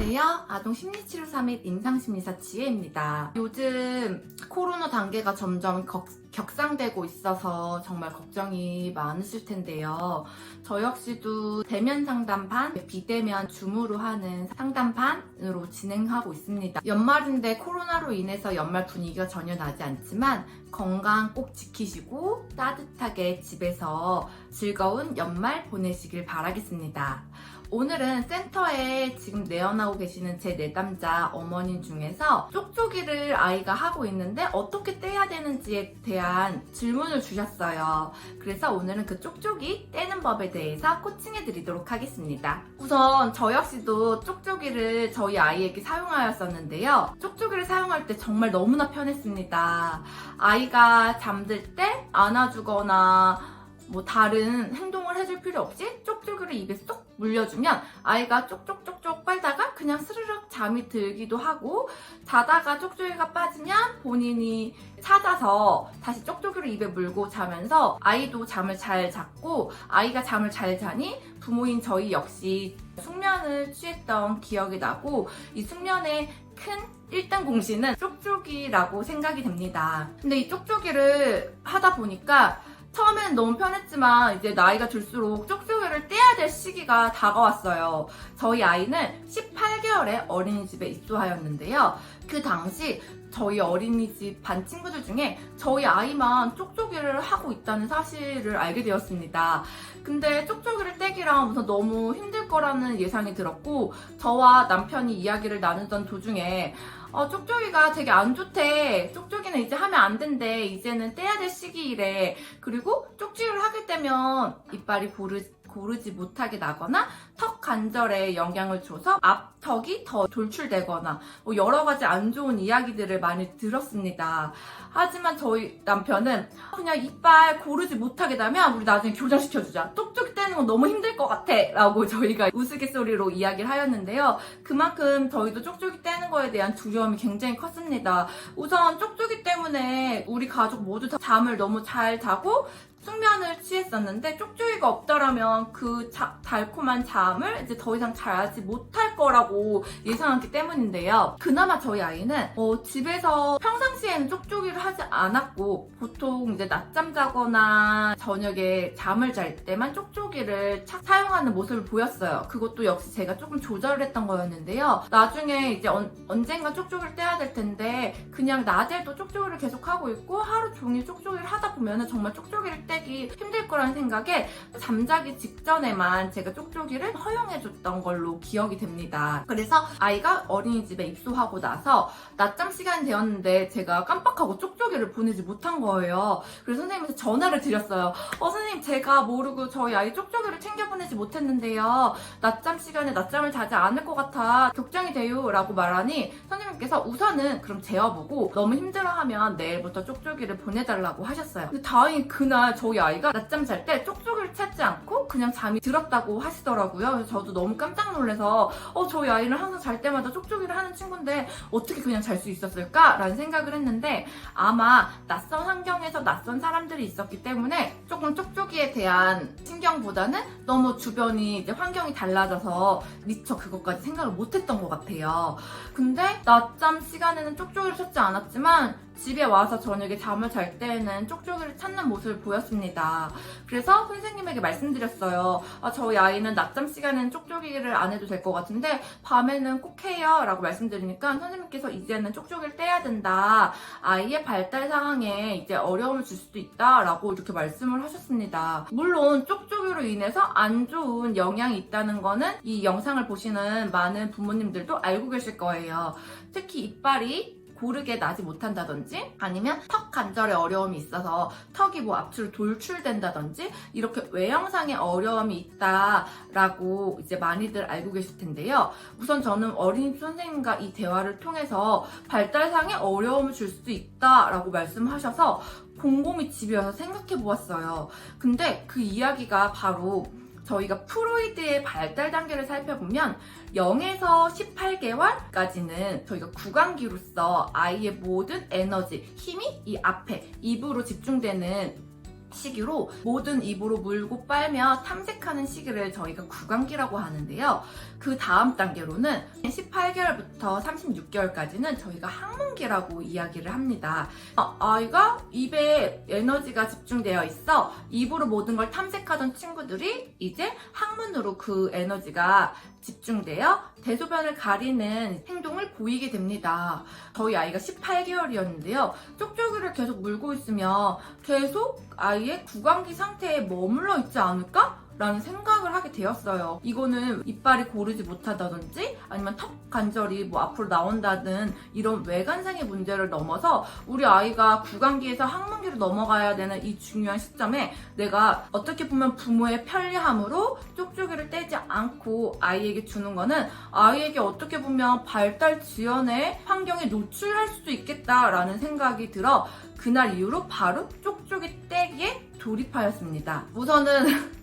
안녕하세요. 아동 심리치료사 및 임상심리사 지혜입니다. 요즘 코로나 단계가 점점 격상되고 있어서 정말 걱정이 많으실 텐데요. 저 역시도 대면 상담반, 비대면 줌으로 하는 상담반으로 진행하고 있습니다. 연말인데 코로나로 인해서 연말 분위기가 전혀 나지 않지만 건강 꼭 지키시고 따뜻하게 집에서 즐거운 연말 보내시길 바라겠습니다. 오늘은 센터에 지금 내원하고 계시는 제 내담자 어머님 중에서 쪽쪽이를 아이가 하고 있는데 어떻게 떼야 되는지에 대한 질문을 주셨어요. 그래서 오늘은 그 쪽쪽이 떼는 법에 대해서 코칭해 드리도록 하겠습니다. 우선 저 역시도 쪽쪽이를 저희 아이에게 사용하였었는데요. 쪽쪽이를 사용할 때 정말 너무나 편했습니다. 아이가 잠들 때 안아주거나 다른 행동을 해줄 필요 없이 쪽쪽이를 입에 쏙 물려주면 아이가 쪽쪽쪽쪽 빨다가 그냥 스르륵 잠이 들기도 하고, 자다가 쪽쪽이가 빠지면 본인이 찾아서 다시 쪽쪽이를 입에 물고 자면서 아이도 잠을 잘 잤고, 아이가 잠을 잘 자니 부모인 저희 역시 숙면을 취했던 기억이 나고, 이 숙면의 큰 1등 공신은 쪽쪽이라고 생각이 됩니다. 근데 이 쪽쪽이를 하다 보니까 처음에는 너무 편했지만 이제 나이가 들수록 쪽쪽이를 떼야 될 시기가 다가왔어요. 저희 아이는 18개월에 어린이집에 입소하였는데요. 그 당시 저희 어린이집 반 친구들 중에 저희 아이만 쪽쪽이를 하고 있다는 사실을 알게 되었습니다. 근데 쪽쪽이를 떼기랑 우선 너무 힘들 거라는 예상이 들었고, 저와 남편이 이야기를 나누던 도중에 쪽쪽이가 되게 안 좋대. 쪽쪽이는 이제 하면 안 된대. 이제는 떼야 될 시기이래. 그리고 쪽쪽이를 하게 되면 이빨이 고르지 못하게 나거나 턱 관절에 영향을 줘서 앞턱이 더 돌출되거나 여러 가지 안 좋은 이야기들을 많이 들었습니다. 하지만 저희 남편은 그냥 이빨 고르지 못하게 나면 우리 나중에 교정시켜주자. 쪽쪽이 떼는 건 너무 힘들 것 같아 라고 저희가 우스갯소리로 이야기를 하였는데요. 그만큼 저희도 쪽쪽이 떼는 거에 대한 두려움이 굉장히 컸습니다. 우선 쪽쪽이 때문에 우리 가족 모두 다 잠을 너무 잘 자고 숙면을 취했었는데, 쪽쪽이가 없더라면 그 달콤한 잠을 이제 더 이상 자지 못할 거라고 예상했기 때문인데요. 그나마 저희 아이는 집에서 평상시에는 쪽쪽이를 하지 않았고, 보통 이제 낮잠 자거나 저녁에 잠을 잘 때만 쪽쪽이를 사용하는 모습을 보였어요. 그것도 역시 제가 조금 조절을 했던 거였는데요. 나중에 이제 언젠가 쪽쪽이를 떼야 될 텐데 그냥 낮에도 쪽쪽이를 계속 하고 있고 하루 종일 쪽쪽이를 하다 보면은 정말 쪽쪽이를 떼기 힘들 거라는 생각에 잠자기 직전에만 제가 쪽쪽이를 허용해줬던 걸로 기억이 됩니다. 그래서 아이가 어린이집에 입소하고 나서 낮잠 시간이 되었는데 제가 깜빡하고 쪽쪽이를 보내지 못한 거예요. 그래서 선생님한테 전화를 드렸어요. 선생님, 제가 모르고 저희 아이 쪽쪽이를 챙겨 보내지 못했는데요. 낮잠 시간에 낮잠을 자지 않을 것 같아 걱정이 돼요 라고 말하니 선생님께서 우선은 그럼 재워보고 너무 힘들어하면 내일부터 쪽쪽이를 보내달라고 하셨어요. 근데 다행히 그날 저희 아이가 낮잠 잘 때 쪽쪽이를 찾지 않고 그냥 잠이 들었다고 하시더라고요. 그래서 저도 너무 깜짝 놀라서 저희 아이는 항상 잘 때마다 쪽쪽이를 하는 친구인데 어떻게 그냥 잘 수 있었을까? 라는 생각을 했는데, 아마 낯선 환경에서 낯선 사람들이 있었기 때문에 조금 쪽쪽이에 대한 신경보다는 너무 주변이 이제 환경이 달라져서 미처 그것까지 생각을 못했던 것 같아요. 근데 낮잠 시간에는 쪽쪽이를 찾지 않았지만 집에 와서 저녁에 잠을 잘 때에는 쪽쪽이를 찾는 모습을 보였습니다. 그래서 선생님에게 말씀드렸어요. 저희 아이는 낮잠 시간에는 쪽쪽이를 안 해도 될 것 같은데 밤에는 꼭 해요 라고 말씀드리니까 선생님께서 이제는 쪽쪽이를 떼야 된다. 아이의 발달 상황에 이제 어려움을 줄 수도 있다 라고 이렇게 말씀을 하셨습니다. 물론 쪽쪽이로 인해서 안 좋은 영향이 있다는 거는 이 영상을 보시는 많은 부모님들도 알고 계실 거예요. 특히 이빨이 고르게 나지 못한다든지, 아니면 턱 관절에 어려움이 있어서 턱이 앞으로 돌출된다든지, 이렇게 외형상의 어려움이 있다라고 이제 많이들 알고 계실 텐데요. 우선 저는 어린이집 선생님과 이 대화를 통해서 발달상의 어려움을 줄 수도 있다라고 말씀하셔서 곰곰이 집에 와서 생각해 보았어요. 근데 그 이야기가 바로 저희가 프로이드의 발달 단계를 살펴보면 0에서 18개월까지는 저희가 구강기로서 아이의 모든 에너지, 힘이 이 앞에 입으로 집중되는 시기로 모든 입으로 물고 빨며 탐색하는 시기를 저희가 구강기라고 하는데요. 그 다음 단계로는 18개월부터 36개월까지는 저희가 항문기라고 이야기를 합니다. 아이가 입에 에너지가 집중되어 있어 입으로 모든 걸 탐색하던 친구들이 이제 항문으로 그 에너지가 집중되어 대소변을 가리는 행동을 보이게 됩니다. 저희 아이가 18개월이었는데요. 쪽쪽이를 계속 물고 있으면 계속 아이의 구강기 상태에 머물러 있지 않을까? 라는 생각을 하게 되었어요. 이거는 이빨이 고르지 못하다든지 아니면 턱 관절이 앞으로 나온다든 이런 외관상의 문제를 넘어서 우리 아이가 구강기에서 항문기로 넘어가야 되는 이 중요한 시점에 내가 어떻게 보면 부모의 편리함으로 쪽쪽이를 떼지 않고 아이에게 주는 거는 아이에게 어떻게 보면 발달 지연의 환경에 노출할 수도 있겠다라는 생각이 들어 그날 이후로 바로 쪽쪽이 떼기에 돌입하였습니다. 우선은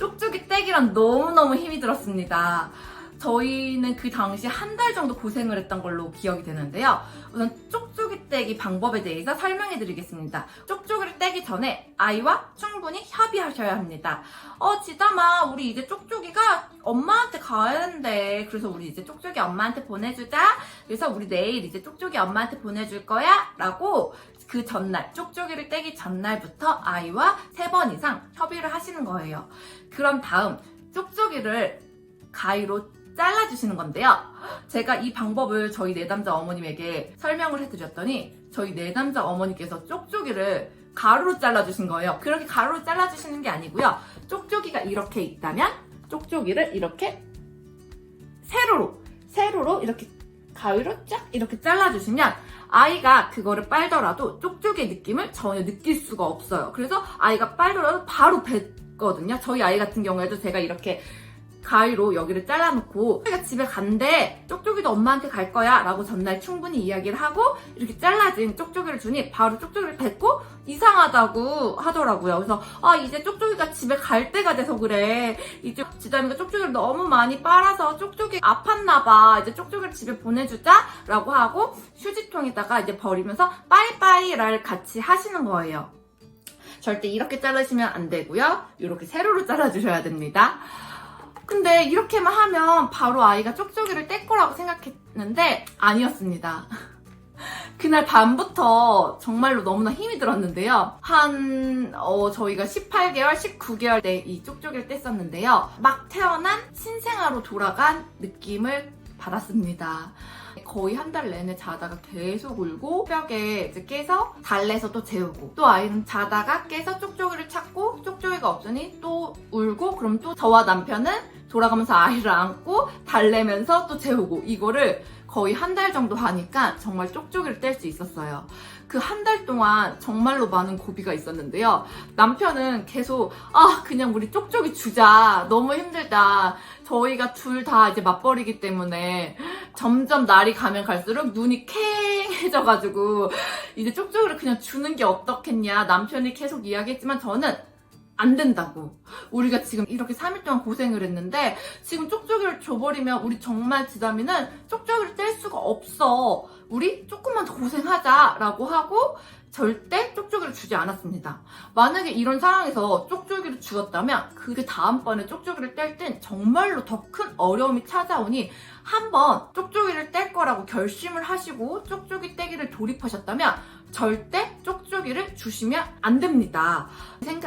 쪽쪽이 떼기란 너무너무 힘이 들었습니다. 저희는 그 당시 한 달 정도 고생을 했던 걸로 기억이 되는데요. 우선 쪽쪽이 떼기 방법에 대해서 설명해 드리겠습니다. 쪽쪽이를 떼기 전에 아이와 충분히 협의하셔야 합니다. 지담아, 우리 이제 쪽쪽이가 엄마한테 가야 되는데, 그래서 우리 이제 쪽쪽이 엄마한테 보내주자. 그래서 우리 내일 이제 쪽쪽이 엄마한테 보내줄 거야. 라고 그 전날, 쪽쪽이를 떼기 전날부터 아이와 3번 이상 협의를 하시는 거예요. 그런 다음 쪽쪽이를 가위로 잘라주시는 건데요. 제가 이 방법을 저희 내담자 어머님에게 설명을 해드렸더니 저희 내담자 어머니께서 쪽쪽이를 가로로 잘라주신 거예요. 그렇게 가로로 잘라주시는 게 아니고요. 쪽쪽이가 이렇게 있다면 쪽쪽이를 이렇게 세로로 이렇게 가위로 쫙 이렇게 잘라주시면 아이가 그거를 빨더라도 쪽쪽이의 느낌을 전혀 느낄 수가 없어요. 그래서 아이가 빨더라도 바로 뱉거든요. 저희 아이 같은 경우에도 제가 이렇게 가위로 여기를 잘라놓고 쪽쪽이가 집에 간대, 쪽쪽이도 엄마한테 갈 거야 라고 전날 충분히 이야기를 하고 이렇게 잘라진 쪽쪽이를 주니 바로 쪽쪽이를 뱉고 이상하다고 하더라고요. 그래서 이제 쪽쪽이가 집에 갈 때가 돼서 그래, 이제 지담이가 쪽쪽이를 너무 많이 빨아서 쪽쪽이 아팠나봐, 이제 쪽쪽이를 집에 보내주자 라고 하고 휴지통에다가 이제 버리면서 빠이빠이를 같이 하시는 거예요. 절대 이렇게 자르시면 안 되고요. 이렇게 세로로 잘라주셔야 됩니다. 근데 이렇게만 하면 바로 아이가 쪽쪽이를 뗄 거라고 생각했는데 아니었습니다. 그날 밤부터 정말로 너무나 힘이 들었는데요. 저희가 18개월, 19개월 때 이 쪽쪽이를 뗐었는데요. 막 태어난 신생아로 돌아간 느낌을 받았습니다. 거의 한 달 내내 자다가 계속 울고 새벽에 이제 깨서 달래서 또 재우고, 또 아이는 자다가 깨서 쪽쪽이를 찾고 쪽쪽이가 없으니 또 울고, 그럼 또 저와 남편은 돌아가면서 아이를 안고 달래면서 또 재우고, 이거를 거의 한 달 정도 하니까 정말 쪽쪽이를 뗄 수 있었어요. 그 한 달 동안 정말로 많은 고비가 있었는데요. 남편은 계속 그냥 우리 쪽쪽이 주자, 너무 힘들다, 저희가 둘 다 이제 맞벌이기 때문에 점점 날이 가면 갈수록 눈이 캥해져가지고 이제 쪽쪽이를 그냥 주는 게 어떻겠냐 남편이 계속 이야기했지만 저는 안 된다고. 우리가 지금 이렇게 3일 동안 고생을 했는데 지금 쪽쪽이를 줘버리면 우리 정말 지담이는 쪽쪽이를 뗄 수가 없어. 우리 조금만 더 고생하자라고 하고 절대 쪽쪽이를 주지 않았습니다. 만약에 이런 상황에서 쪽쪽이를 주었다면 그 다음번에 쪽쪽이를 뗄 땐 정말로 더 큰 어려움이 찾아오니 한번 쪽쪽이를 뗄 거라고 결심을 하시고 쪽쪽이 떼기를 돌입하셨다면 절대 쪽쪽이를 주시면 안 됩니다.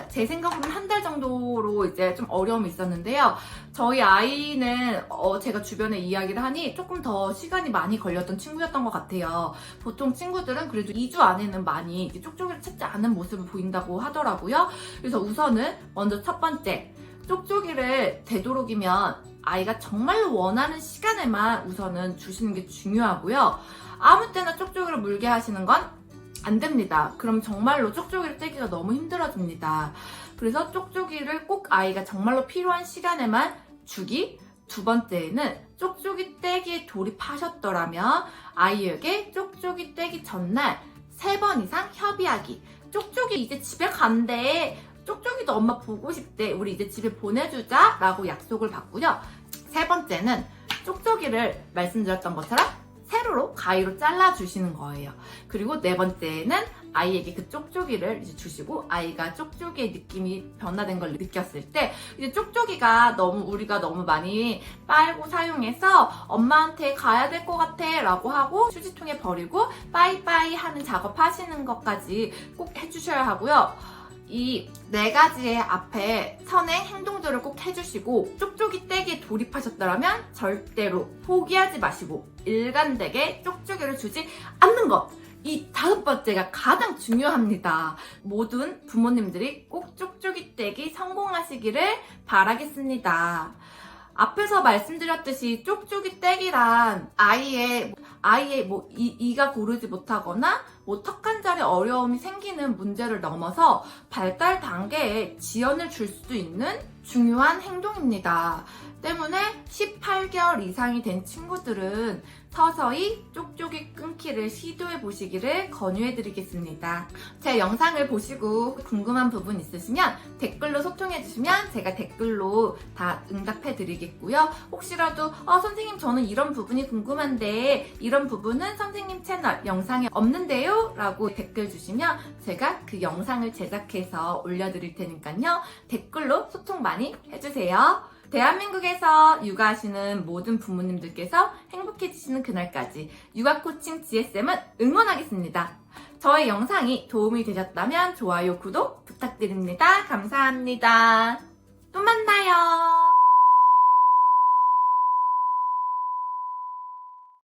제 생각으로는 한 달 정도로 이제 좀 어려움이 있었는데요. 저희 아이는 제가 주변에 이야기를 하니 조금 더 시간이 많이 걸렸던 친구였던 것 같아요. 보통 친구들은 그래도 2주 안에는 많이 쪽쪽이를 찾지 않은 모습을 보인다고 하더라고요. 그래서 우선은 먼저 첫 번째, 쪽쪽이를 되도록이면 아이가 정말로 원하는 시간에만 우선은 주시는 게 중요하고요. 아무 때나 쪽쪽이를 물게 하시는 건 안 됩니다. 그럼 정말로 쪽쪽이를 떼기가 너무 힘들어집니다. 그래서 쪽쪽이를 꼭 아이가 정말로 필요한 시간에만 주기. 두 번째는 쪽쪽이 떼기에 돌입하셨더라면 아이에게 쪽쪽이 떼기 전날 3번 이상 협의하기. 쪽쪽이 이제 집에 간대, 쪽쪽이도 엄마 보고 싶대, 우리 이제 집에 보내주자 라고 약속을 받고요. 세 번째는 쪽쪽이를 말씀드렸던 것처럼 세로로 가위로 잘라주시는 거예요. 그리고 네 번째는 아이에게 그 쪽쪽이를 이제 주시고 아이가 쪽쪽이의 느낌이 변화된 걸 느꼈을 때 이제 쪽쪽이가 우리가 너무 많이 빨고 사용해서 엄마한테 가야 될 것 같아 라고 하고 휴지통에 버리고 빠이빠이 하는 작업 하시는 것까지 꼭 해주셔야 하고요. 이 4가지의 앞에 선행 행동들을 꼭 해주시고 쪽쪽이 떼기에 돌입하셨더라면 절대로 포기하지 마시고 일관되게 쪽쪽이를 주지 않는 것. 이 5번째가 가장 중요합니다. 모든 부모님들이 꼭 쪽쪽이 떼기 성공하시기를 바라겠습니다. 앞에서 말씀드렸듯이 쪽쪽이 떼기란 아이의 이가 고르지 못하거나 턱 한 자리 어려움이 생기는 문제를 넘어서 발달 단계에 지연을 줄 수도 있는 중요한 행동입니다. 때문에 18개월 이상이 된 친구들은 서서히 쪽쪽이 끊기를 시도해 보시기를 권유해 드리겠습니다. 제 영상을 보시고 궁금한 부분 있으시면 댓글로 소통해 주시면 제가 댓글로 다 응답해 드리겠고요. 혹시라도 선생님 저는 이런 부분이 궁금한데 이런 부분은 선생님 채널 영상에 없는데요? 라고 댓글 주시면 제가 그 영상을 제작해서 올려드릴 테니까요. 댓글로 소통 많이 해주세요. 대한민국에서 육아하시는 모든 부모님들께서 행복해지시는 그날까지 육아코칭 GSM은 응원하겠습니다. 저의 영상이 도움이 되셨다면 좋아요, 구독 부탁드립니다. 감사합니다. 또 만나요.